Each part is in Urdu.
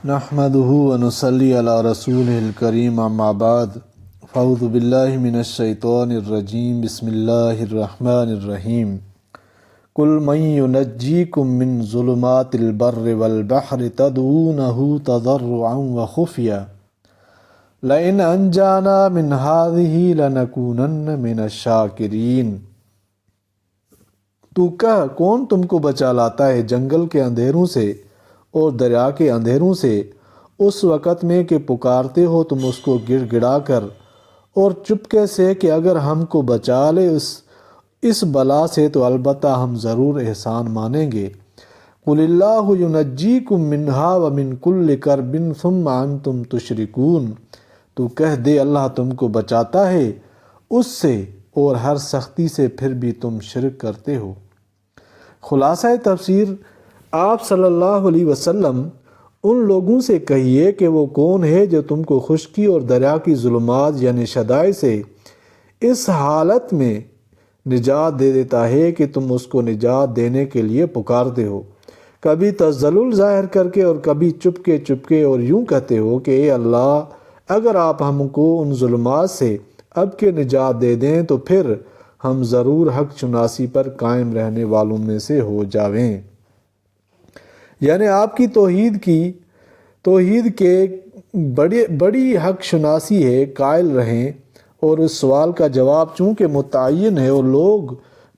نحمده ونصلي على رسوله الكريم اما بعد فاعوذ بالله من الشيطان الرجيم بسم الله الرحمن الرحيم قل من ينجيكم من ظلمات البر والبحر تدعونه تضرعا وخفيا لئن أنجانا من هذه لنكونن من الشاكرين۔ تو کہہ کون تم کو بچا لاتا ہے جنگل کے اندھیروں سے اور دریا کے اندھیروں سے اس وقت میں کہ پکارتے ہو تم اس کو گڑ گڑا کر اور چپکے سے کہ اگر ہم کو بچا لے اس بلا سے تو البتہ ہم ضرور احسان مانیں گے۔ قل اللہ ینجیکم منہا ومن کل کرب ثم انتم تشرکون۔ تو کہہ دے اللہ تم کو بچاتا ہے اس سے اور ہر سختی سے پھر بھی تم شرک کرتے ہو۔ خلاصہ تفسیر، آپ صلی اللہ علیہ وسلم ان لوگوں سے کہیے کہ وہ کون ہے جو تم کو خشکی اور دریا کی ظلمات یعنی شدائد سے اس حالت میں نجات دے دیتا ہے کہ تم اس کو نجات دینے کے لیے پکارتے ہو، کبھی تذلل ظاہر کر کے اور کبھی چپکے چپکے، اور یوں کہتے ہو کہ اے اللہ اگر آپ ہم کو ان ظلمات سے اب کے نجات دے دیں تو پھر ہم ضرور حق شناسی پر قائم رہنے والوں میں سے ہو جاویں۔ یعنی آپ کی توحید کے بڑی حق شناسی ہے، قائل رہیں، اور اس سوال کا جواب چونکہ متعین ہے اور لوگ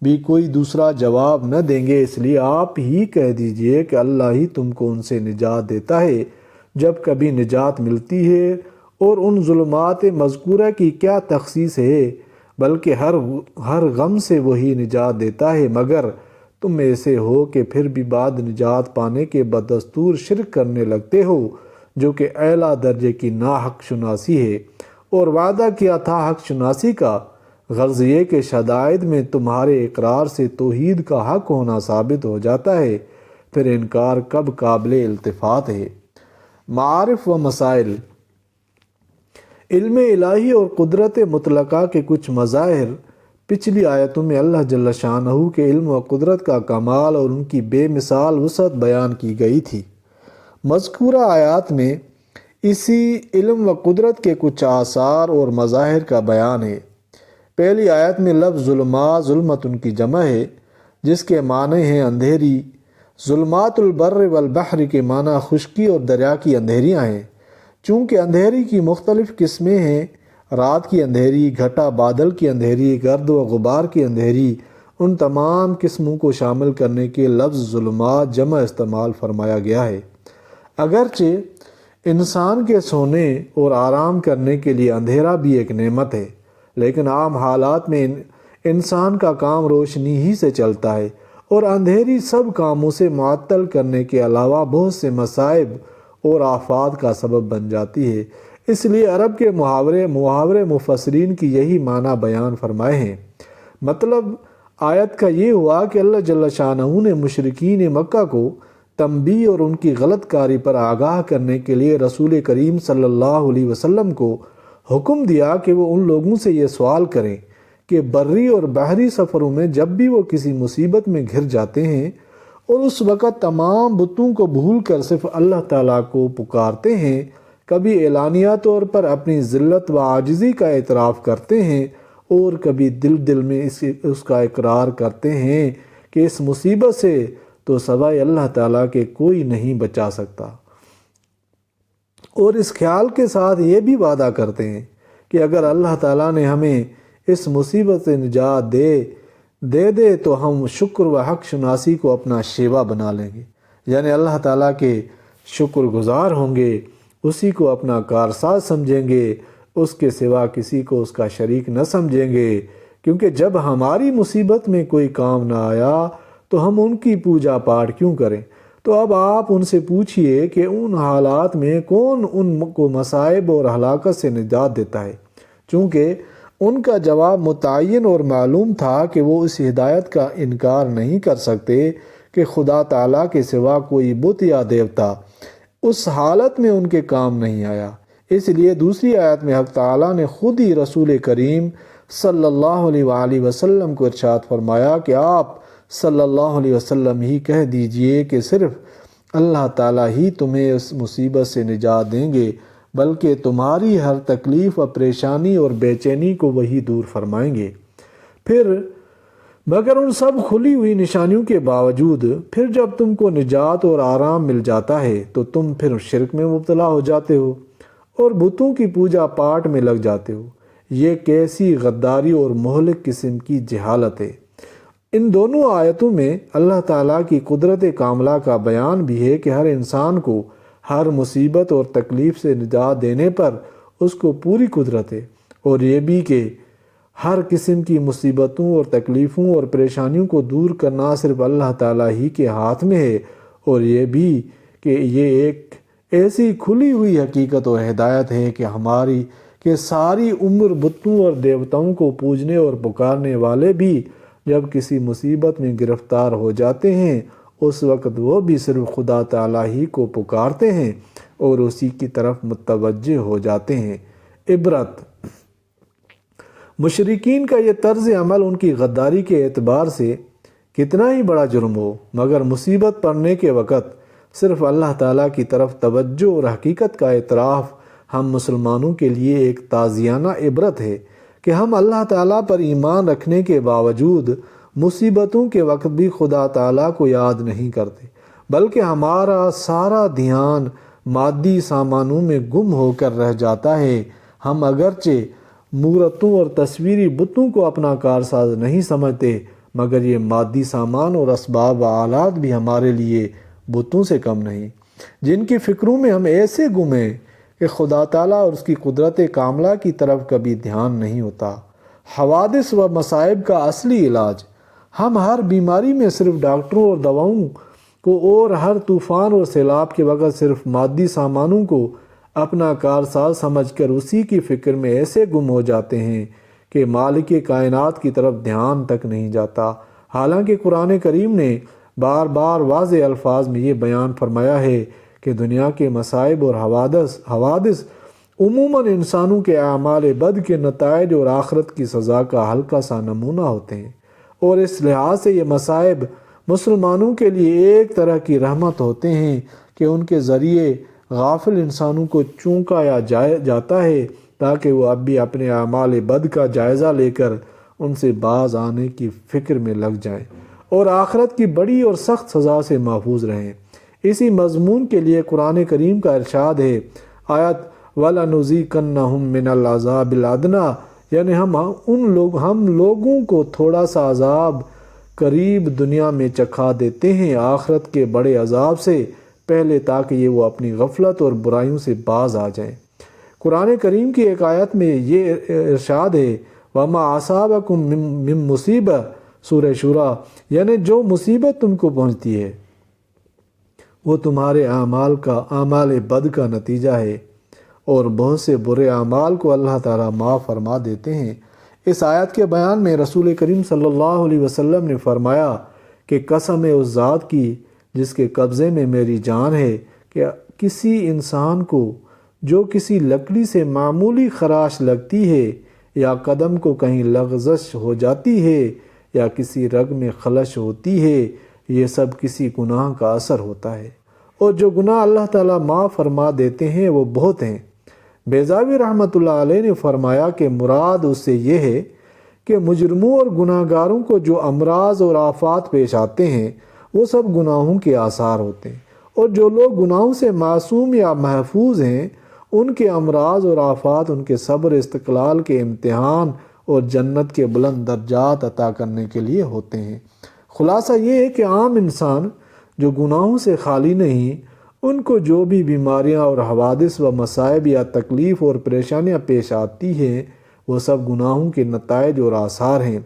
بھی کوئی دوسرا جواب نہ دیں گے، اس لیے آپ ہی کہہ دیجئے کہ اللہ ہی تم کو ان سے نجات دیتا ہے جب کبھی نجات ملتی ہے، اور ان ظلمات مذکورہ کی کیا تخصیص ہے، بلکہ ہر غم سے وہی نجات دیتا ہے، مگر تم ایسے ہو کہ پھر بھی بعد نجات پانے کے بدستور شرک کرنے لگتے ہو، جو کہ اعلیٰ درجے کی ناحق شناسی ہے، اور وعدہ کیا تھا حق شناسی کا، غرض یہ کہ شدائد میں تمہارے اقرار سے توحید کا حق ہونا ثابت ہو جاتا ہے، پھر انکار کب قابل التفات ہے۔ معارف و مسائل۔ علم الہی اور قدرت مطلقہ کے کچھ مظاہر پچھلی آیتوں میں اللہ جل شانہ کے علم و قدرت کا کمال اور ان کی بے مثال وسعت بیان کی گئی تھی۔ مذکورہ آیات میں اسی علم و قدرت کے کچھ آثار اور مظاہر کا بیان ہے۔ پہلی آیت میں لفظ ظلمات، ظلمت ان کی جمع ہے جس کے معنی ہیں اندھیری۔ ظلمات البر والبحر کے معنی خشکی اور دریا کی اندھیریاں ہیں۔ چونکہ اندھیری کی مختلف قسمیں ہیں، رات کی اندھیری، گھٹا بادل کی اندھیری، گرد و غبار کی اندھیری، ان تمام قسموں کو شامل کرنے کے لفظ ظلمات جمع استعمال فرمایا گیا ہے۔ اگرچہ انسان کے سونے اور آرام کرنے کے لیے اندھیرا بھی ایک نعمت ہے، لیکن عام حالات میں انسان کا کام روشنی ہی سے چلتا ہے، اور اندھیری سب کاموں سے معطل کرنے کے علاوہ بہت سے مصائب اور آفات کا سبب بن جاتی ہے۔ اس لیے عرب کے محاورے مفسرین کی یہی معنی بیان فرمائے ہیں۔ مطلب آیت کا یہ ہوا کہ اللہ جل شانہ نے مشرکین مکہ کو تنبیہ اور ان کی غلط کاری پر آگاہ کرنے کے لیے رسول کریم صلی اللہ علیہ وسلم کو حکم دیا کہ وہ ان لوگوں سے یہ سوال کریں کہ بری اور بحری سفروں میں جب بھی وہ کسی مصیبت میں گھر جاتے ہیں اور اس وقت تمام بتوں کو بھول کر صرف اللہ تعالیٰ کو پکارتے ہیں، کبھی اعلانیہ طور پر اپنی ذلت و عاجزی کا اعتراف کرتے ہیں اور کبھی دل میں اس کا اقرار کرتے ہیں کہ اس مصیبت سے تو سوائے اللہ تعالیٰ کے کوئی نہیں بچا سکتا، اور اس خیال کے ساتھ یہ بھی وعدہ کرتے ہیں کہ اگر اللہ تعالیٰ نے ہمیں اس مصیبت سے نجات دے تو ہم شکر و حق شناسی کو اپنا شیوا بنا لیں گے، یعنی اللہ تعالیٰ کے شکر گزار ہوں گے، اسی کو اپنا کارساز سمجھیں گے، اس کے سوا کسی کو اس کا شریک نہ سمجھیں گے، کیونکہ جب ہماری مصیبت میں کوئی کام نہ آیا تو ہم ان کی پوجا پاٹ کیوں کریں؟ تو اب آپ ان سے پوچھئے کہ ان حالات میں کون ان کو مصائب اور ہلاکت سے نجات دیتا ہے؟ چونکہ ان کا جواب متعین اور معلوم تھا کہ وہ اس ہدایت کا انکار نہیں کر سکتے کہ خدا تعالیٰ کے سوا کوئی بت یا دیوتا اس حالت میں ان کے کام نہیں آیا۔ اس لیے دوسری آیت میں حق تعالیٰ نے خود ہی رسول کریم صلی اللہ علیہ وآلہ وسلم کو ارشاد فرمایا کہ آپ صلی اللہ علیہ وسلم ہی کہہ دیجئے کہ صرف اللہ تعالیٰ ہی تمہیں اس مصیبت سے نجات دیں گے، بلکہ تمہاری ہر تکلیف و پریشانی اور بے چینی کو وہی دور فرمائیں گے۔ پھر مگر ان سب کھلی ہوئی نشانیوں کے باوجود پھر جب تم کو نجات اور آرام مل جاتا ہے تو تم پھر شرک میں مبتلا ہو جاتے ہو اور بتوں کی پوجا پاٹ میں لگ جاتے ہو۔ یہ کیسی غداری اور مہلک قسم کی جہالت ہے۔ ان دونوں آیتوں میں اللہ تعالیٰ کی قدرت کاملہ کا بیان بھی ہے کہ ہر انسان کو ہر مصیبت اور تکلیف سے نجات دینے پر اس کو پوری قدرت ہے، اور یہ بھی کہ ہر قسم کی مصیبتوں اور تکلیفوں اور پریشانیوں کو دور کرنا صرف اللہ تعالیٰ ہی کے ہاتھ میں ہے، اور یہ بھی کہ یہ ایک ایسی کھلی ہوئی حقیقت اور ہدایت ہے کہ ساری عمر بتوں اور دیوتاؤں کو پوجنے اور پکارنے والے بھی جب کسی مصیبت میں گرفتار ہو جاتے ہیں اس وقت وہ بھی صرف خدا تعالیٰ ہی کو پکارتے ہیں اور اسی کی طرف متوجہ ہو جاتے ہیں۔ عبرت: مشرکین کا یہ طرز عمل ان کی غداری کے اعتبار سے کتنا ہی بڑا جرم ہو، مگر مصیبت پڑنے کے وقت صرف اللہ تعالیٰ کی طرف توجہ اور حقیقت کا اعتراف ہم مسلمانوں کے لیے ایک تازیانہ عبرت ہے کہ ہم اللہ تعالیٰ پر ایمان رکھنے کے باوجود مصیبتوں کے وقت بھی خدا تعالیٰ کو یاد نہیں کرتے، بلکہ ہمارا سارا دھیان مادی سامانوں میں گم ہو کر رہ جاتا ہے۔ ہم اگرچہ مورتوں اور تصویری بتوں کو اپنا کارساز نہیں سمجھتے، مگر یہ مادی سامان اور اسباب و آلات بھی ہمارے لیے بتوں سے کم نہیں، جن کی فکروں میں ہم ایسے گم ہیں کہ خدا تعالیٰ اور اس کی قدرت کاملہ کی طرف کبھی دھیان نہیں ہوتا۔ حوادث و مصائب کا اصلی علاج: ہم ہر بیماری میں صرف ڈاکٹروں اور دواؤں کو اور ہر طوفان اور سیلاب کے وقت صرف مادی سامانوں کو اپنا کارساز سمجھ کر اسی کی فکر میں ایسے گم ہو جاتے ہیں کہ مالک کائنات کی طرف دھیان تک نہیں جاتا۔ حالانکہ قرآن کریم نے بار بار واضح الفاظ میں یہ بیان فرمایا ہے کہ دنیا کے مصائب اور حوادث عموماً انسانوں کے اعمال بد کے نتائج اور آخرت کی سزا کا ہلکا سا نمونہ ہوتے ہیں، اور اس لحاظ سے یہ مصائب مسلمانوں کے لیے ایک طرح کی رحمت ہوتے ہیں کہ ان کے ذریعے غافل انسانوں کو چونکایا جاتا ہے تاکہ وہ اب بھی اپنے اعمال بد کا جائزہ لے کر ان سے باز آنے کی فکر میں لگ جائیں اور آخرت کی بڑی اور سخت سزا سے محفوظ رہیں۔ اسی مضمون کے لیے قرآن کریم کا ارشاد ہے، آیت وَلَنُذِيقَنَّهُم مِّنَ الْعَذَابِ الْأَدْنَىٰ، یعنی ہم لوگوں کو تھوڑا سا عذاب قریب دنیا میں چکھا دیتے ہیں آخرت کے بڑے عذاب سے پہلے، تاکہ یہ وہ اپنی غفلت اور برائیوں سے باز آ جائیں۔ قرآن کریم کی ایک آیت میں یہ ارشاد ہے، وَمَا أَصَابَكُم مِّن مُّصِیبَةٍ، سورہ شورى، یعنی جو مصیبت تم کو پہنچتی ہے وہ تمہارے اعمال بد کا نتیجہ ہے، اور بہت سے برے اعمال کو اللہ تعالیٰ معاف فرما دیتے ہیں۔ اس آیت کے بیان میں رسول کریم صلی اللہ علیہ وسلم نے فرمایا کہ قسم ہے اس ذات کی جس کے قبضے میں میری جان ہے کہ کسی انسان کو جو کسی لکڑی سے معمولی خراش لگتی ہے یا قدم کو کہیں لغزش ہو جاتی ہے یا کسی رگ میں خلش ہوتی ہے، یہ سب کسی گناہ کا اثر ہوتا ہے، اور جو گناہ اللہ تعالیٰ معاف فرما دیتے ہیں وہ بہت ہیں۔ بیضاوی رحمۃ اللہ علیہ نے فرمایا کہ مراد اس سے یہ ہے کہ مجرموں اور گناہ گاروں کو جو امراض اور آفات پیش آتے ہیں وہ سب گناہوں کے آثار ہوتے ہیں، اور جو لوگ گناہوں سے معصوم یا محفوظ ہیں ان کے امراض اور آفات ان کے صبر استقلال کے امتحان اور جنت کے بلند درجات عطا کرنے کے لیے ہوتے ہیں۔ خلاصہ یہ ہے کہ عام انسان جو گناہوں سے خالی نہیں، ان کو جو بھی بیماریاں اور حوادث و مصائب یا تکلیف اور پریشانیاں پیش آتی ہیں وہ سب گناہوں کے نتائج اور آثار ہیں۔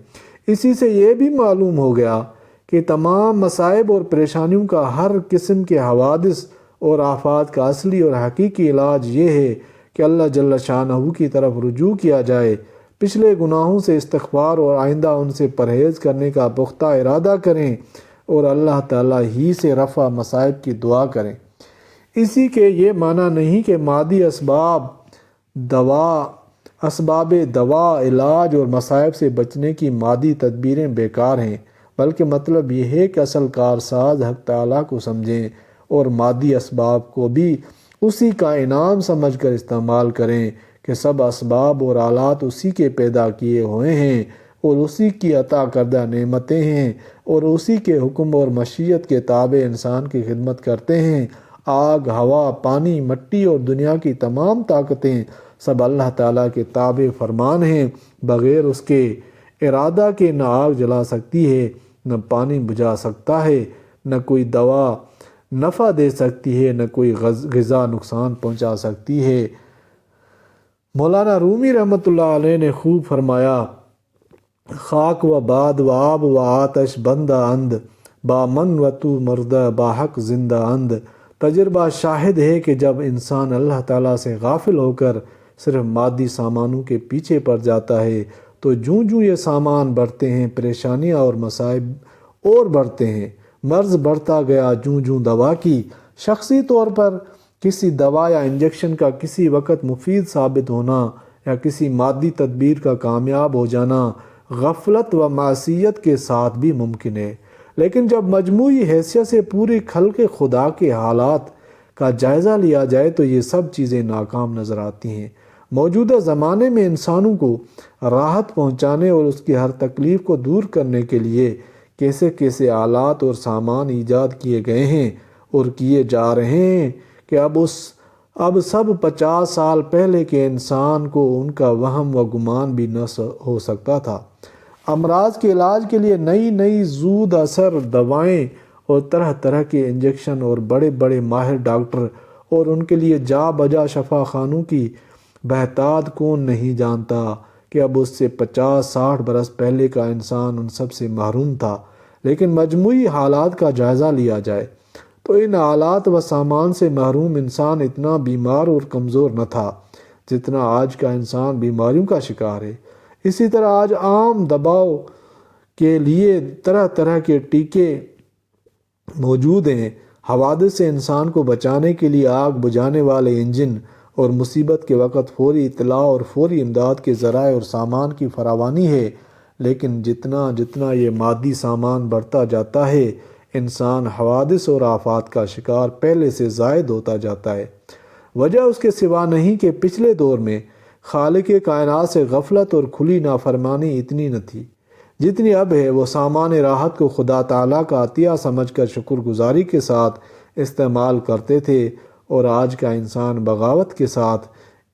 اسی سے یہ بھی معلوم ہو گیا کہ تمام مصائب اور پریشانیوں کا ہر قسم کے حوادث اور آفات کا اصلی اور حقیقی علاج یہ ہے کہ اللہ جل شانہ کی طرف رجوع کیا جائے، پچھلے گناہوں سے استغفار اور آئندہ ان سے پرہیز کرنے کا پختہ ارادہ کریں اور اللہ تعالیٰ ہی سے رفع مصائب کی دعا کریں۔ اسی کے یہ معنی نہیں کہ مادی اسباب دوا، علاج اور مصائب سے بچنے کی مادی تدبیریں بیکار ہیں، بلکہ مطلب یہ ہے کہ اصل کارساز حق تعالیٰ کو سمجھیں اور مادی اسباب کو بھی اسی کا انعام سمجھ کر استعمال کریں کہ سب اسباب اور آلات اسی کے پیدا کیے ہوئے ہیں اور اسی کی عطا کردہ نعمتیں ہیں اور اسی کے حکم اور مشیت کے تابع انسان کی خدمت کرتے ہیں۔ آگ، ہوا، پانی، مٹی اور دنیا کی تمام طاقتیں سب اللہ تعالیٰ کے تابع فرمان ہیں۔ بغیر اس کے ارادہ کے نہ آگ جلا سکتی ہے، نہ پانی بجھا سکتا ہے، نہ کوئی دوا نفع دے سکتی ہے، نہ کوئی غذا نقصان پہنچا سکتی ہے۔ مولانا رومی رحمۃ اللہ علیہ نے خوب فرمایا، خاک و باد و آب و آتش بندہ اند، با من و تو مردہ با حق زندہ اند۔ تجربہ شاہد ہے کہ جب انسان اللہ تعالیٰ سے غافل ہو کر صرف مادی سامانوں کے پیچھے پڑ جاتا ہے تو جوں جوں یہ سامان بڑھتے ہیں پریشانیاں اور مصائب اور بڑھتے ہیں۔ مرض بڑھتا گیا جوں جوں دوا کی شخصی طور پر کسی دوا یا انجیکشن کا کسی وقت مفید ثابت ہونا یا کسی مادی تدبیر کا کامیاب ہو جانا غفلت و معصیت کے ساتھ بھی ممکن ہے، لیکن جب مجموعی حیثیت سے پوری خلق خدا کے حالات کا جائزہ لیا جائے تو یہ سب چیزیں ناکام نظر آتی ہیں۔ موجودہ زمانے میں انسانوں کو راحت پہنچانے اور اس کی ہر تکلیف کو دور کرنے کے لیے کیسے کیسے آلات اور سامان ایجاد کیے گئے ہیں اور کیے جا رہے ہیں کہ اب سب 50 سال پہلے کے انسان کو ان کا وہم و گمان بھی نہ ہو سکتا تھا۔ امراض کے علاج کے لیے نئی نئی زود اثر دوائیں اور طرح طرح کے انجیکشن اور بڑے بڑے ماہر ڈاکٹر اور ان کے لیے جا بجا شفا خانوں کی بہتات کون نہیں جانتا کہ اب اس سے 50-60 برس پہلے کا انسان ان سب سے محروم تھا۔ لیکن مجموعی حالات کا جائزہ لیا جائے تو ان آلات و سامان سے محروم انسان اتنا بیمار اور کمزور نہ تھا جتنا آج کا انسان بیماریوں کا شکار ہے۔ اسی طرح آج عام دباؤ کے لیے طرح طرح کے ٹیکے موجود ہیں۔ حوادث سے انسان کو بچانے کے لیے آگ بجھانے والے انجن اور مصیبت کے وقت فوری اطلاع اور فوری امداد کے ذرائع اور سامان کی فراوانی ہے، لیکن جتنا جتنا یہ مادی سامان بڑھتا جاتا ہے انسان حوادث اور آفات کا شکار پہلے سے زائد ہوتا جاتا ہے۔ وجہ اس کے سوا نہیں کہ پچھلے دور میں خالق کائنات سے غفلت اور کھلی نافرمانی اتنی نہ تھی جتنی اب ہے۔ وہ سامان راحت کو خدا تعالیٰ کا عطیہ سمجھ کر شکر گزاری کے ساتھ استعمال کرتے تھے، اور آج کا انسان بغاوت کے ساتھ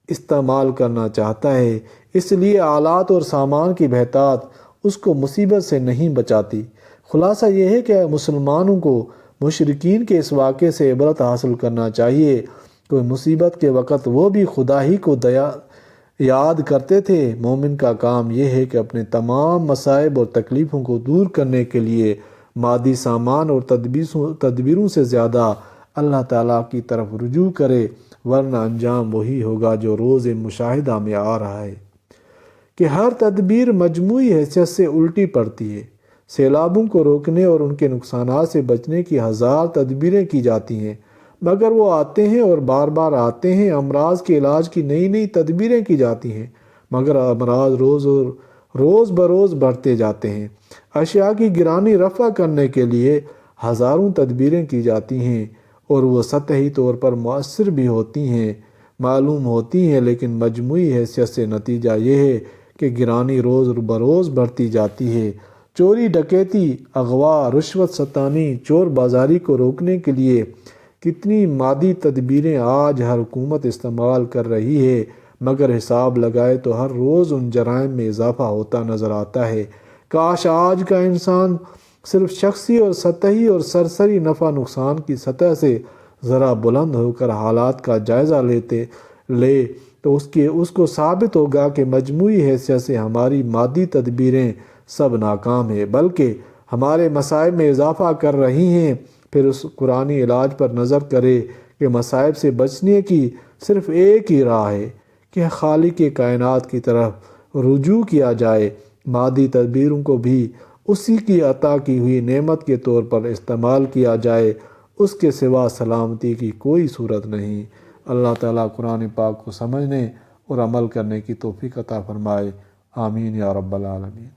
استعمال کرنا چاہتا ہے، اس لیے آلات اور سامان کی بہتات اس کو مصیبت سے نہیں بچاتی۔ خلاصہ یہ ہے کہ مسلمانوں کو مشرکین کے اس واقعے سے عبرت حاصل کرنا چاہیے۔ کوئی مصیبت کے وقت وہ بھی خدا ہی کو یاد کرتے تھے۔ مومن کا کام یہ ہے کہ اپنے تمام مصائب اور تکلیفوں کو دور کرنے کے لیے مادی سامان اور تدبیروں سے زیادہ اللہ تعالیٰ کی طرف رجوع کرے، ورنہ انجام وہی ہوگا جو روز مشاہدہ میں آ رہا ہے کہ ہر تدبیر مجموعی حیثیت سے الٹی پڑتی ہے۔ سیلابوں کو روکنے اور ان کے نقصانات سے بچنے کی 1000 تدبیریں کی جاتی ہیں، مگر وہ آتے ہیں اور بار بار آتے ہیں۔ امراض کے علاج کی نئی نئی تدبیریں کی جاتی ہیں، مگر امراض روز بروز بڑھتے جاتے ہیں۔ اشیاء کی گرانی رفع کرنے کے لیے ہزاروں تدبیریں کی جاتی ہیں اور وہ سطحی طور پر مؤثر بھی ہوتی ہیں، معلوم ہوتی ہیں، لیکن مجموعی حیثیت سے نتیجہ یہ ہے کہ گرانی روز بروز بڑھتی جاتی ہے۔ چوری، ڈکیتی، اغوا، رشوت ستانی، چور بازاری کو روکنے کے لیے کتنی مادی تدبیریں آج ہر حکومت استعمال کر رہی ہے، مگر حساب لگائے تو ہر روز ان جرائم میں اضافہ ہوتا نظر آتا ہے۔ کاش آج کا انسان صرف شخصی اور سطحی اور سرسری نفع نقصان کی سطح سے ذرا بلند ہو کر حالات کا جائزہ لے تو اس کو ثابت ہوگا کہ مجموعی حیثیت سے ہماری مادی تدبیریں سب ناکام ہیں، بلکہ ہمارے مصائب میں اضافہ کر رہی ہیں۔ پھر اس قرآنی علاج پر نظر کرے کہ مصائب سے بچنے کی صرف ایک ہی راہ ہے کہ خالق کائنات کی طرف رجوع کیا جائے، مادی تدبیروں کو بھی اسی کی عطا کی ہوئی نعمت کے طور پر استعمال کیا جائے، اس کے سوا سلامتی کی کوئی صورت نہیں۔ اللہ تعالیٰ قرآن پاک کو سمجھنے اور عمل کرنے کی توفیق عطا فرمائے، آمین یا رب العالمین۔